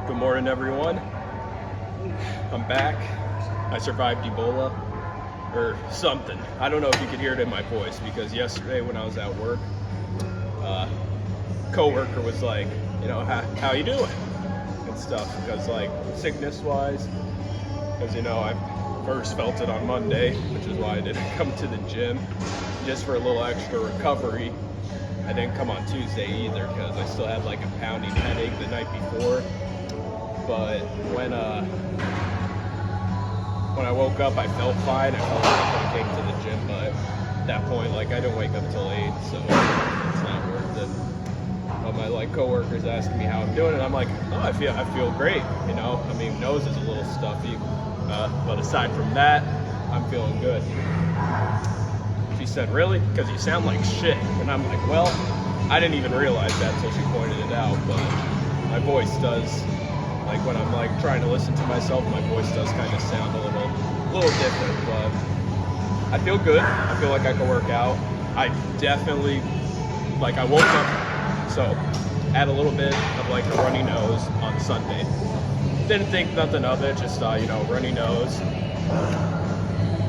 Good morning, everyone. I'm back. I survived Ebola or something. I don't know if you could hear it in my voice because yesterday when I was at work, coworker was like, how you doing and stuff, because like sickness-wise, because I first felt it on Monday, which is why I didn't come to the gym, just for a little extra recovery. I didn't come on Tuesday either because I still had like a pounding headache the night before. But when I woke up, I felt fine. I felt like when I came to the gym, but at that point, like I didn't wake up till 8, so it's not worth it. But my coworkers asking me how I'm doing, and I'm like, oh, I feel great. I mean, nose is a little stuffy, but aside from that, I'm feeling good. She said, really? Because you sound like shit. And I'm like, well, I didn't even realize that until she pointed it out, but my voice does, like when I'm like trying to listen to myself, my voice does kind of sound a little different, but I feel good. I feel like I can work out. I definitely, I woke up, so had a little bit of like a runny nose on Sunday. Didn't think nothing of it, just runny nose.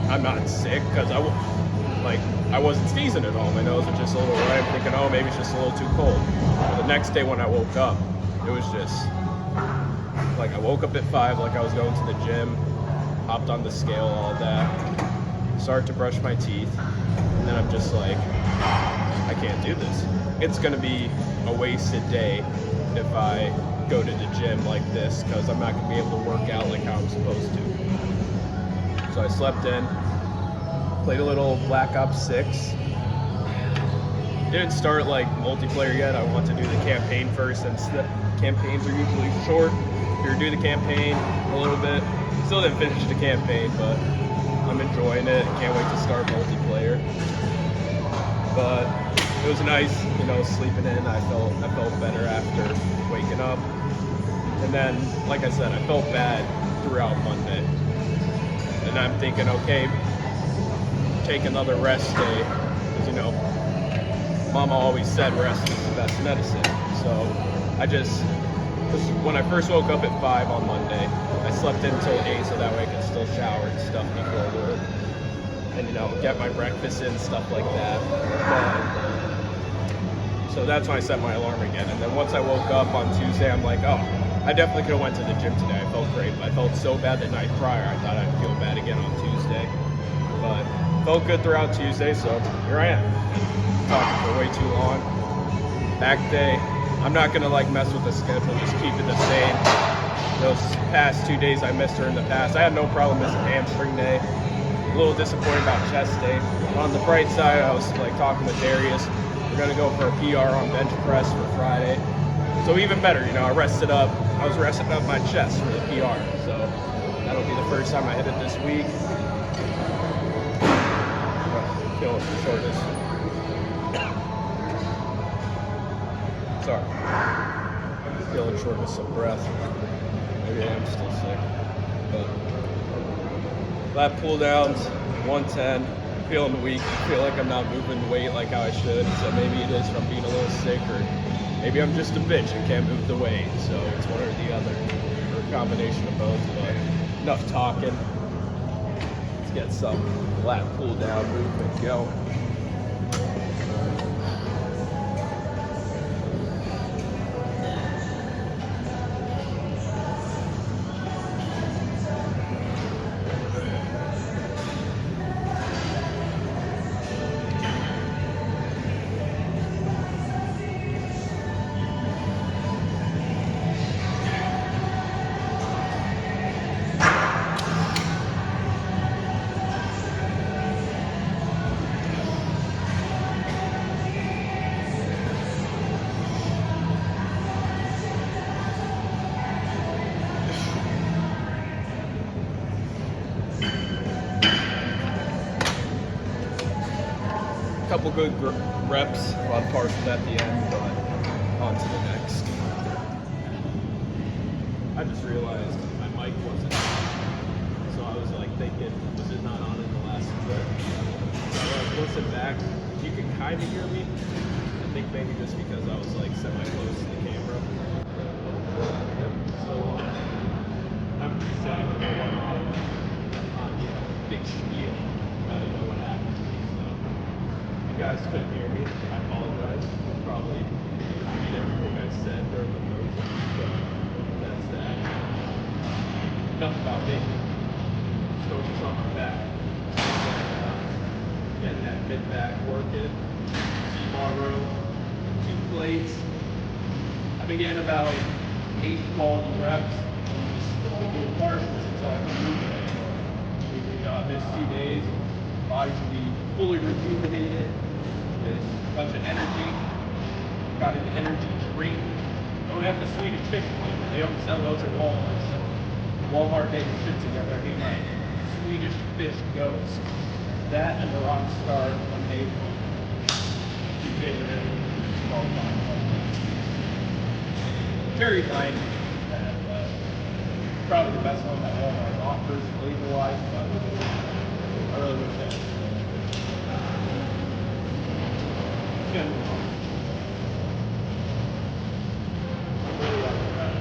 I'm not sick because I wasn't sneezing at all. My nose was just a little red. I'm thinking, oh, maybe it's just a little too cold. But the next day when I woke up, it was just like I woke up at 5, like I was going to the gym, hopped on the scale, all of that, started to brush my teeth, and then I'm just like, I can't do this. It's gonna be a wasted day if I go to the gym like this because I'm not gonna be able to work out like how I'm supposed to. So I slept in. Played a little Black Ops 6. Didn't start multiplayer yet. I want to do the campaign first, since the campaigns are usually short. You do the campaign a little bit. Still didn't finish the campaign, but I'm enjoying it. Can't wait to start multiplayer. But it was nice, sleeping in. I felt better after waking up. And then, like I said, I felt bad throughout Monday. And I'm thinking, okay, take another rest day, because Mama always said rest is the best medicine. So because when I first woke up at 5 on Monday, I slept in until 8 so that way I could still shower and stuff before work, and get my breakfast in, stuff like that. So that's when I set my alarm again. And then once I woke up on Tuesday, I'm like, oh, I definitely could have went to the gym today. I felt great, but I felt so bad the night prior. I thought I'd feel bad again on Tuesday, but felt good throughout Tuesday, so here I am. Talking for way too long. Back day, I'm not gonna mess with the schedule, just keep it the same. Those past 2 days I missed her in the past. I had no problem missing hamstring day. A little disappointed about chest day. On the bright side, I was talking with Darius. We're gonna go for a PR on bench press for Friday. So even better, I rested up. I was resting up my chest for the PR. So that'll be the first time I hit it this week. Feeling some shortness. Sorry. Feeling shortness of breath. Maybe I am still sick. But lat pull downs, 110. Feeling weak. Feel like I'm not moving weight like how I should. So maybe it is from being a little sick, or maybe I'm just a bitch and can't move the weight. So it's one or the other, or a combination of both. But enough talking. Let's get some lat pull down movement going. Couple good reps, a lot of partials at the end, but on to the next. I just realized my mic wasn't on, so I was thinking, was it not on in the last clip? So I listened back, you can kind of hear me. I think maybe just because I was semi-close to the camera. Yep, so guys couldn't hear me, I apologize. Probably repeat everything I said during the motion, so that's that. Enough about me. Let's focus on my back. Getting that mid back working. T-bar row, 2 plates. I've been getting about 8 quality reps. Just a little partial since I've been moving. Missed 2 days. Body should be fully rejuvenated. With a bunch of energy. Got an energy drink. Don't have the Swedish fish one. They don't sell those at Walmart. So Walmart getting shit together. I need my Swedish fish ghost. That and the Rockstar lemonade. Two favorite. Very tiny. Probably the best one that Walmart offers flavor-wise, but I really would say. Good. Really like that.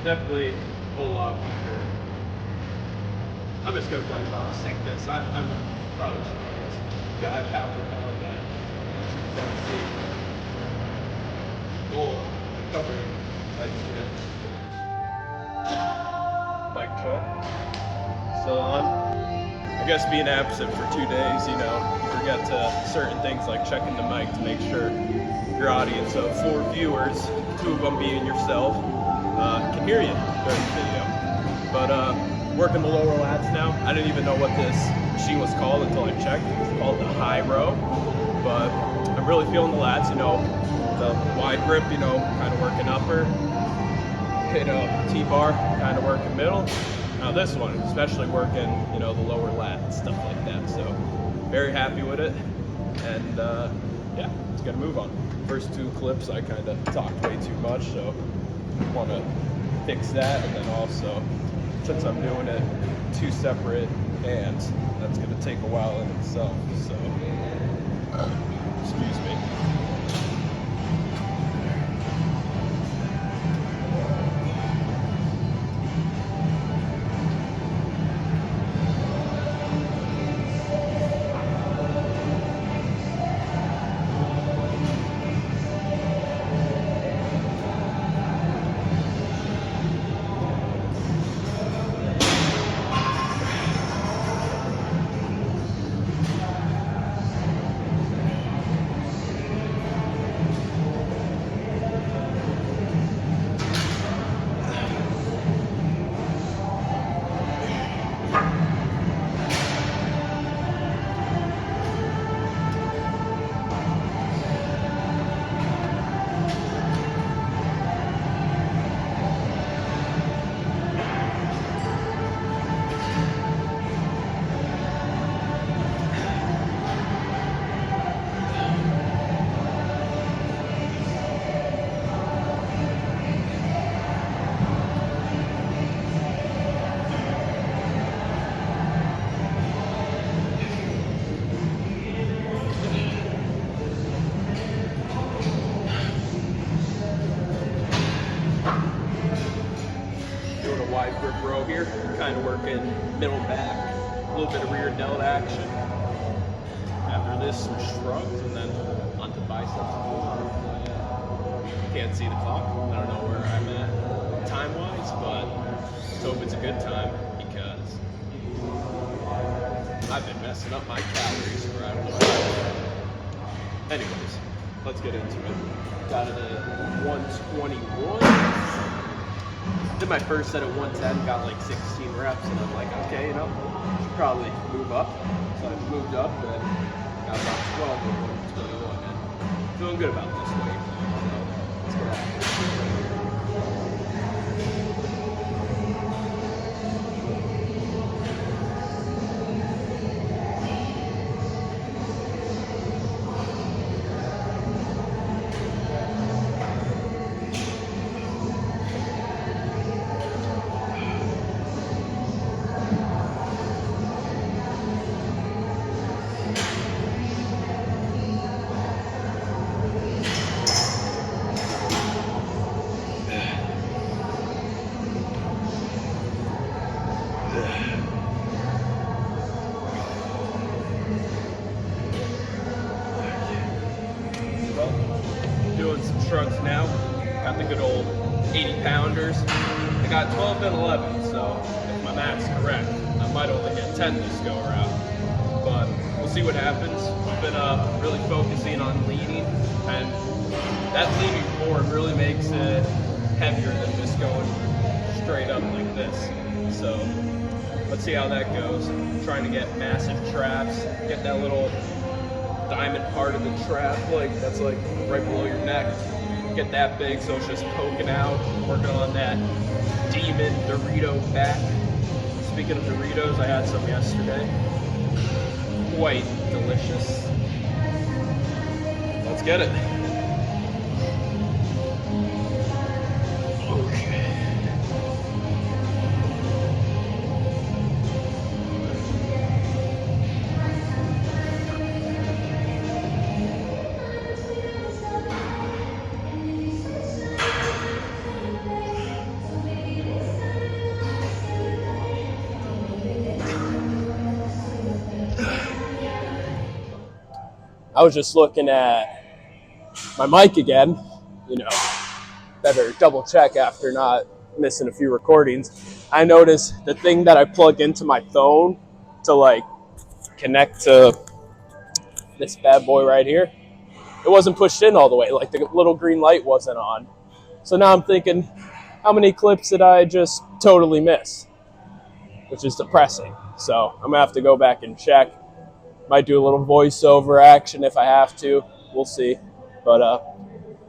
Definitely a whole lot weaker. I'm just gonna play about sickness. I'm probably just guy power pound that. Let's see. Oh, covering. Mic check. Still on. I guess being absent for 2 days, you know, you forget certain things like checking the mic to make sure your audience of 4 viewers, 2 of them being yourself, can hear you during the video. But working the lower lats now. I didn't even know what this machine was called until I checked. It's called the high row. But I'm really feeling the lats, you know, the wide grip, you know, kind of working upper. Hit a T-bar, kind of working middle. Now this one, especially working, you know, the lower lat and stuff like that. So very happy with it. And yeah, let's get a move on. First 2 clips, I kind of talked way too much, so want to fix that. And then also, since I'm doing it 2 separate bands, that's going to take a while in itself. So, excuse me. Wide grip row here, kind of working middle back, a little bit of rear delt action. After this, some shrugs, and then onto biceps. Can't see the clock. I don't know where I'm at time-wise, but let's hope it's a good time because I've been messing up my calories for I don't know. Anyways, let's get into it. Got it at 121. Did my first set at 110, got like 16 reps, and I'm like, okay, you know, should probably move up. So I moved up and got about 12 at 121. And feeling good about this week. So let's get after it. Doing some shrugs now. Got the good old 80 pounders. I got 12 and 11, so if my math's correct, I might only get 10 this go around. But we'll see what happens. I've been really focusing on leaning, and that leaning forward really makes it heavier than just going straight up like this. So let's see how that goes. I'm trying to get massive traps, get that little diamond part of the trap, like that's like right below your neck, get that big so it's just poking out, working on that demon Dorito back. Speaking of Doritos, I had some yesterday, quite delicious. Let's get it. I was just looking at my mic again, better double check after not missing a few recordings. I noticed the thing that I plug into my phone to like connect to this bad boy right here, it wasn't pushed in all the way, like the little green light wasn't on. So now I'm thinking, how many clips did I just totally miss? Which is depressing. So I'm gonna have to go back and check. Might do a little voiceover action if I have to. We'll see. But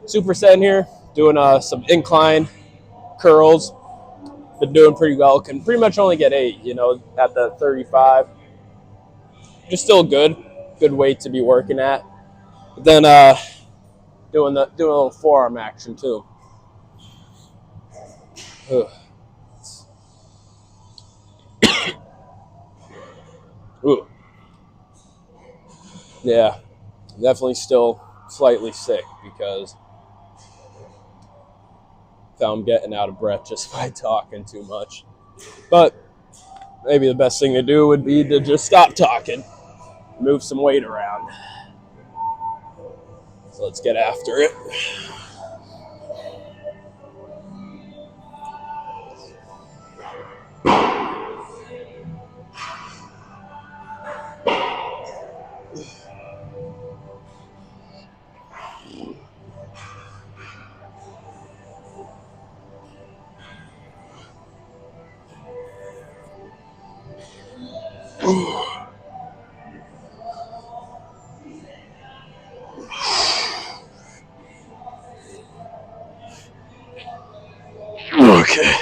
supersetting here, doing some incline curls. Been doing pretty well. Can pretty much only get 8, at the 35. Just still good weight to be working at. But then doing a little forearm action too. Ugh. Ooh. Yeah, definitely still slightly sick because I'm getting out of breath just by talking too much. But maybe the best thing to do would be to just stop talking, move some weight around. So let's get after it. Okay,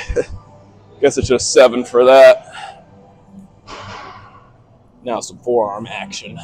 guess it's just 7 for that. Now some forearm action.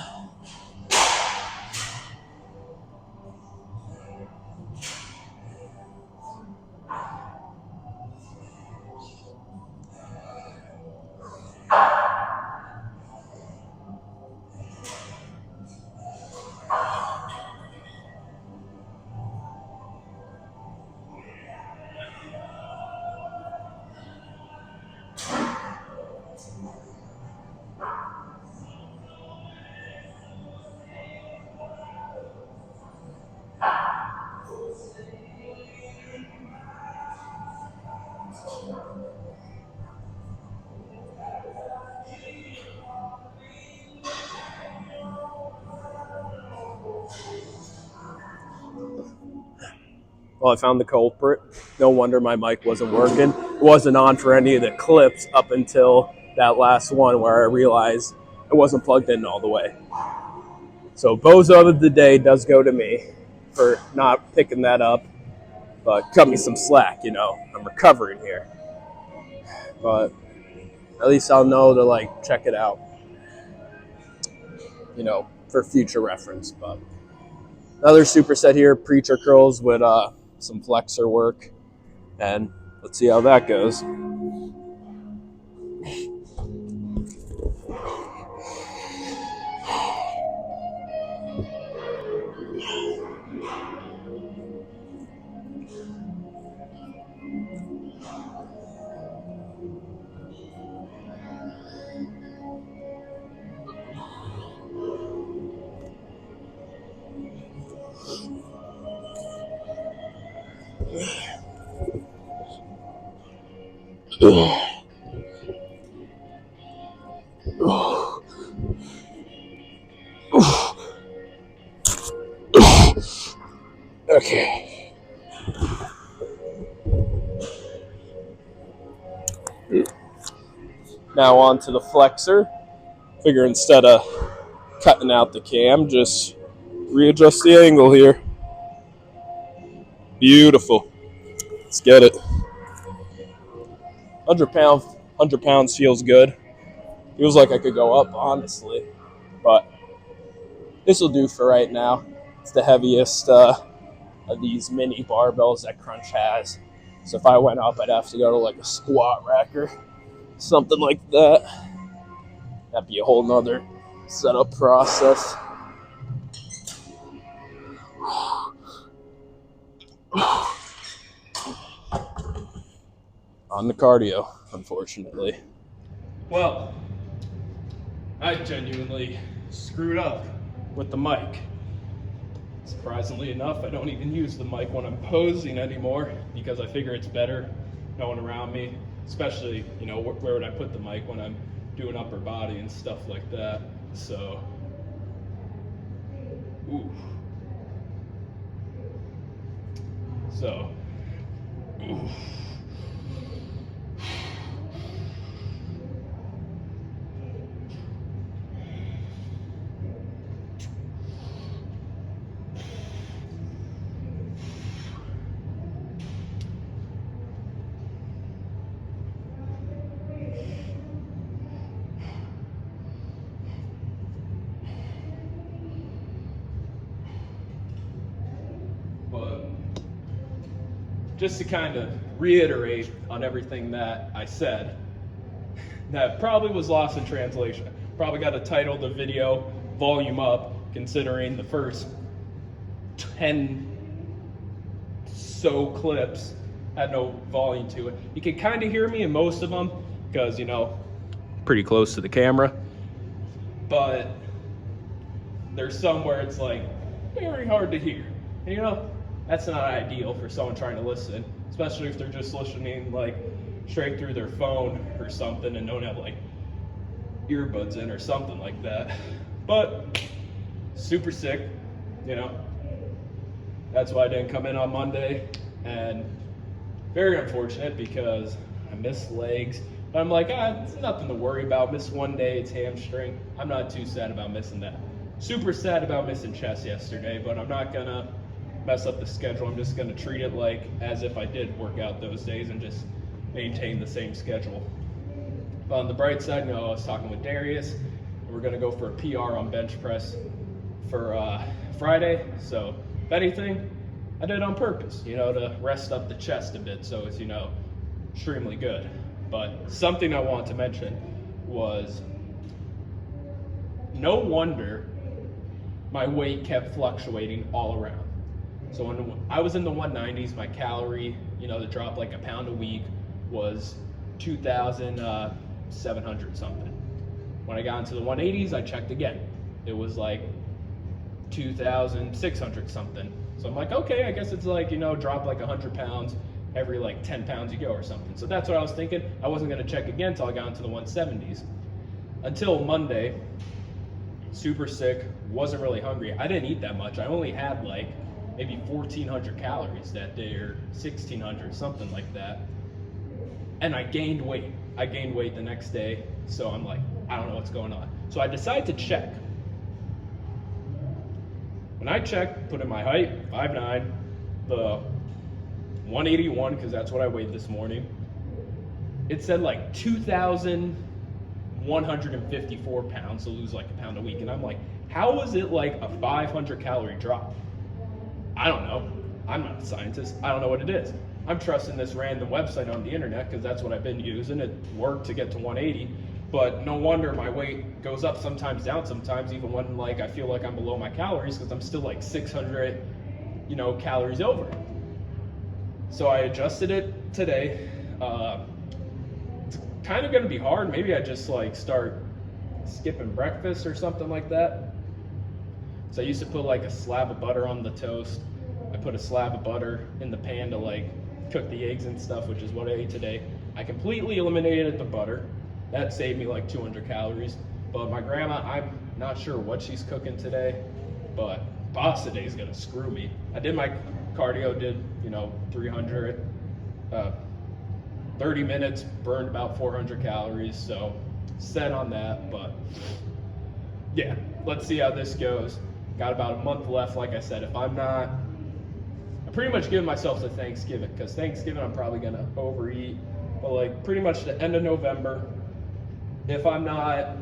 Well, I found the culprit. No wonder my mic wasn't working. It wasn't on for any of the clips up until that last one where I realized it wasn't plugged in all the way. So bozo of the day does go to me. for not picking that up, but cut me some slack, I'm recovering here. But at least I'll know to like check it out, for future reference. But another superset here, preacher curls with some flexor work, and let's see how that goes. Okay. Now on to the flexor. Figure instead of cutting out the cam, just readjust the angle here. Beautiful. Let's get it. 100 pounds feels good. Feels like I could go up, honestly. But this will do for right now. It's the heaviest of these mini barbells that Crunch has. So if I went up, I'd have to go to like a squat rack or something like that. That'd be a whole nother setup process. On the cardio, unfortunately. Well, I genuinely screwed up with the mic. Surprisingly enough, I don't even use the mic when I'm posing anymore because I figure it's better, no one around me, especially, where would I put the mic when I'm doing upper body and stuff like that. So, ooh. So, ooh. Just to kind of reiterate on everything that I said, that probably was lost in translation. Probably got to title the video volume up, considering the first 10 so clips had no volume to it. You can kind of hear me in most of them because, pretty close to the camera. But there's some where it's like very hard to hear. And that's not ideal for someone trying to listen, especially if they're just listening like straight through their phone or something and don't have like earbuds in or something like that. But super sick, That's why I didn't come in on Monday, and very unfortunate because I missed legs. But I'm like, it's nothing to worry about. Miss one day, it's hamstring. I'm not too sad about missing that. Super sad about missing chest yesterday, but I'm not gonna mess up the schedule. I'm just gonna treat it like as if I did work out those days and just maintain the same schedule. But on the bright side, I was talking with Darius, and we're gonna go for a PR on bench press for Friday. So if anything, I did it on purpose, to rest up the chest a bit, so it's, extremely good. But something I want to mention was, no wonder my weight kept fluctuating all around. So when I was in the 190s, my calorie, to drop like a pound a week was 2,700 something. When I got into the 180s, I checked again. It was like 2,600 something. So I'm like, okay, I guess it's like, drop like 100 pounds every like 10 pounds you go or something. So that's what I was thinking. I wasn't gonna check again until I got into the 170s. Until Monday, super sick, wasn't really hungry. I didn't eat that much. I only had like maybe 1,400 calories that day or 1,600, something like that. And I gained weight. I gained weight the next day. So I'm like, I don't know what's going on. So I decided to check. when I checked, put in my height, 5'9", the 181, because that's what I weighed this morning, it said like 2,154 pounds to lose like a pound a week. And I'm like, how was it like a 500 calorie drop? I don't know. I'm not a scientist. I don't know what it is. I'm trusting this random website on the internet because that's what I've been using. It worked to get to 180, but no wonder my weight goes up sometimes, down sometimes, even when like I feel like I'm below my calories because I'm still like 600, calories over. So I adjusted it today. It's kind of going to be hard. Maybe I just like start skipping breakfast or something like that. So I used to put like a slab of butter on the toast. I put a slab of butter in the pan to like cook the eggs and stuff, which is what I ate today. I completely eliminated the butter. That saved me like 200 calories. But my grandma, I'm not sure what she's cooking today, but pasta day is gonna screw me. I did my cardio, did 300, 30 minutes, burned about 400 calories, so set on that. But yeah, let's see how this goes. Got about a month left. Like I said, I'm pretty much giving myself to Thanksgiving, because Thanksgiving I'm probably gonna overeat, but like pretty much the end of November, if I'm not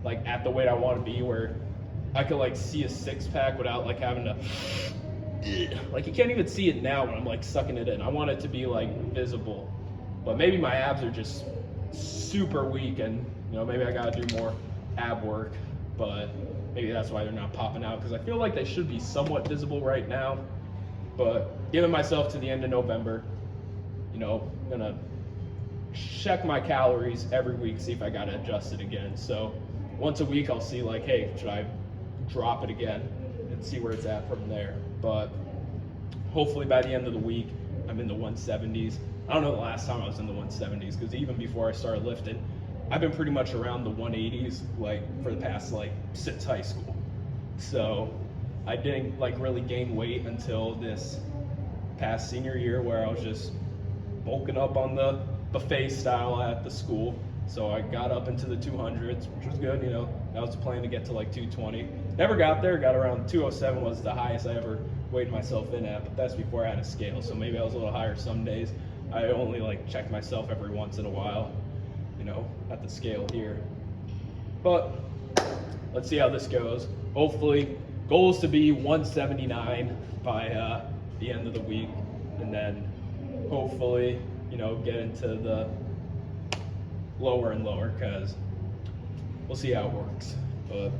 like at the weight I want to be, where I could like see a six pack without like having to, like you can't even see it now when I'm like sucking it in. I want it to be like visible, but maybe my abs are just super weak, and maybe I gotta do more ab work, but maybe that's why they're not popping out, because I feel like they should be somewhat visible right now. But giving myself to the end of November, gonna check my calories every week, see if I gotta adjust it again. So once a week I'll see like, hey, should I drop it again, and see where it's at from there. But hopefully by the end of the week I'm in the 170s. I don't know the last time I was in the 170s, because even before I started lifting, I've been pretty much around the 180s like for the past like since high school. So I didn't like really gain weight until this past senior year, where I was just bulking up on the buffet style at the school. So I got up into the 200s, which was good. That was the plan, to get to like 220. Never got there. Got around 207 was the highest I ever weighed myself in at, but that's before I had a scale. So maybe I was a little higher some days. I only like check myself every once in a while, at the scale here. But let's see how this goes. Hopefully, goal is to be 179 by the end of the week, and then hopefully, get into the lower and lower, because we'll see how it works. But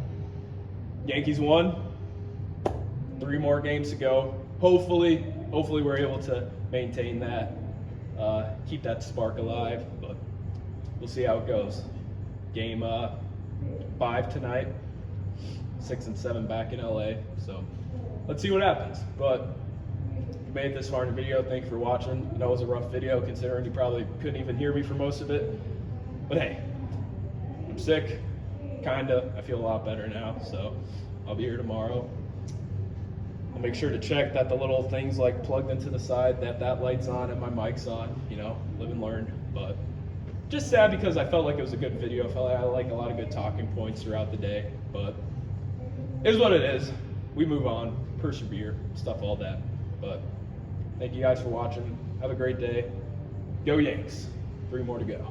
Yankees won. 3 more games to go. Hopefully we're able to maintain that, keep that spark alive. But we'll see how it goes. Game 5 tonight. 6 and 7 back in LA. So let's see what happens. But if you made this far in the video, thank you for watching. I know it was a rough video, considering you probably couldn't even hear me for most of it. But hey, I'm sick, kinda. I feel a lot better now, so I'll be here tomorrow. I'll make sure to check that the little things like plugged into the side, that light's on and my mic's on, live and learn. But just sad, because I felt like it was a good video. I felt like I like a lot of good talking points throughout the day, but it is what it is. We move on, persevere, stuff, all that. But thank you guys for watching. Have a great day. Go Yanks. 3 more to go.